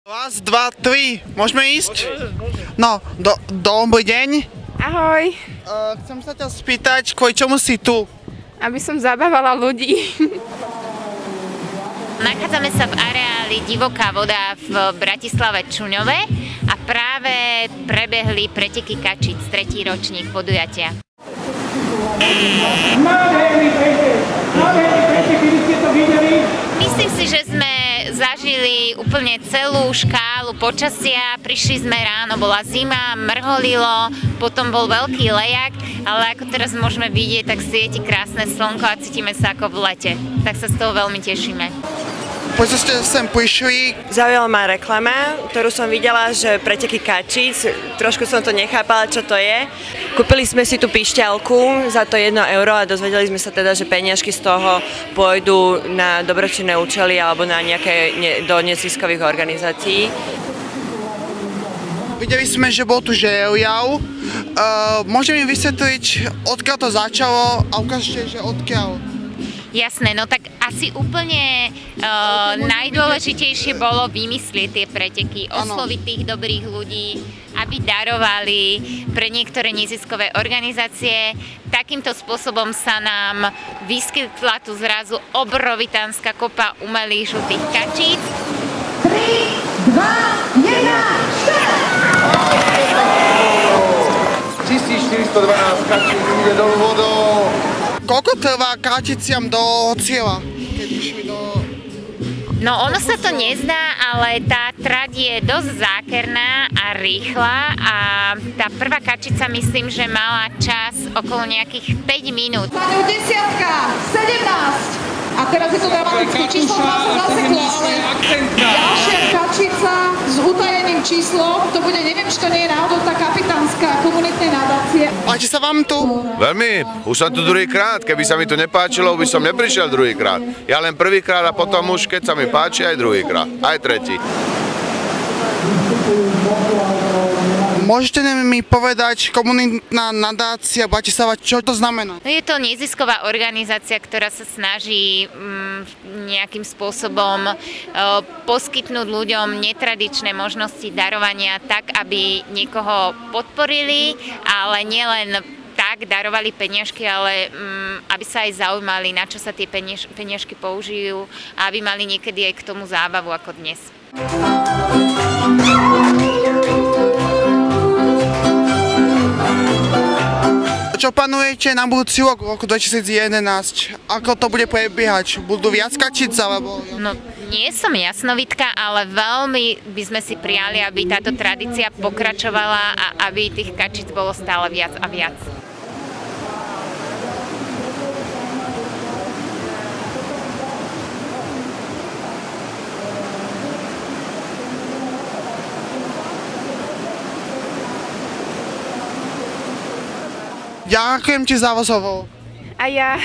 Raz, dva, tri, môžeme ísť? No, dobrý deň. Ahoj. Chcem sa ťa spýtať, kvôli čomu si tu? Aby som zabávala ľudí. Nachádzame sa v areáli Divoká voda v Bratislave Čuňove a práve prebehli preteky kačíc, 3. ročník podujatia. Myslím si, že sme zažili úplne celú škálu počasia. Prišli sme ráno, bola zima, mrholilo, potom bol veľký lejak, ale ako teraz môžeme vidieť, tak svieti krásne slnko a cítime sa ako v lete. Tak sa z toho veľmi tešíme. Prečo ste sem prišli? Zaujala ma reklama, ktorú som videla, že preteky kačíc. Trošku som to nechápala, čo to je. Kúpili sme si tú pišťalku za to 1 euro a dozvedeli sme sa teda, že peniažky z toho pôjdu na dobročinné účely alebo na nejaké do neziskových organizácií. Videli sme, že bol tu željav. Môžem mi vysvetliť, odkiaľ to začalo a ukážete, že odkiaľ? Jasné, no tak asi úplne najdôležitejšie bolo vymyslieť tie preteky, osloviť tých dobrých ľudí, aby darovali pre niektoré neziskové organizácie. Takýmto spôsobom sa nám vyskytla tu zrazu obrovitánska kopa umelých žltých kačíc. 3, 2, 1, 1412 kačíc ide do vodou. Koľko trvá kačiciam do cieľa? No ono sa to nezdá, ale tá trať je dosť zákerná a rýchla a tá prvá kačica myslím, že mala čas okolo nejakých 5 minút. Majú 10, 17. A teraz je to dramatické číslo, sa zaseklo, ale ďalšia kačica s utajeným číslom, to bude, neviem, či to nie je náhodou tá kapitánska komunitnej nadácie. Páči sa vám tu? Veľmi, už som tu druhýkrát, keby sa mi tu nepáčilo, by som neprišiel druhýkrát. Ja len prvýkrát a potom už, keď sa mi páči, aj druhýkrát, aj tretí. Môžete mi povedať, komunitná nadácia Bratislava, čo to znamená? Je to nezisková organizácia, ktorá sa snaží nejakým spôsobom poskytnúť ľuďom netradičné možnosti darovania tak, aby niekoho podporili, ale nielen tak darovali peniažky, ale aby sa aj zaujímali, na čo sa tie peniažky použijú a aby mali niekedy aj k tomu zábavu ako dnes. Čo plánujete na budúci rok, v roku 2011? Ako to bude prebiehať? Budú viac kačic, alebo? No, nie som jasnovidka, ale veľmi by sme si prijali, aby táto tradícia pokračovala a aby tých kačic bolo stále viac a viac. Ďakujem ti za rozhovor. A ja.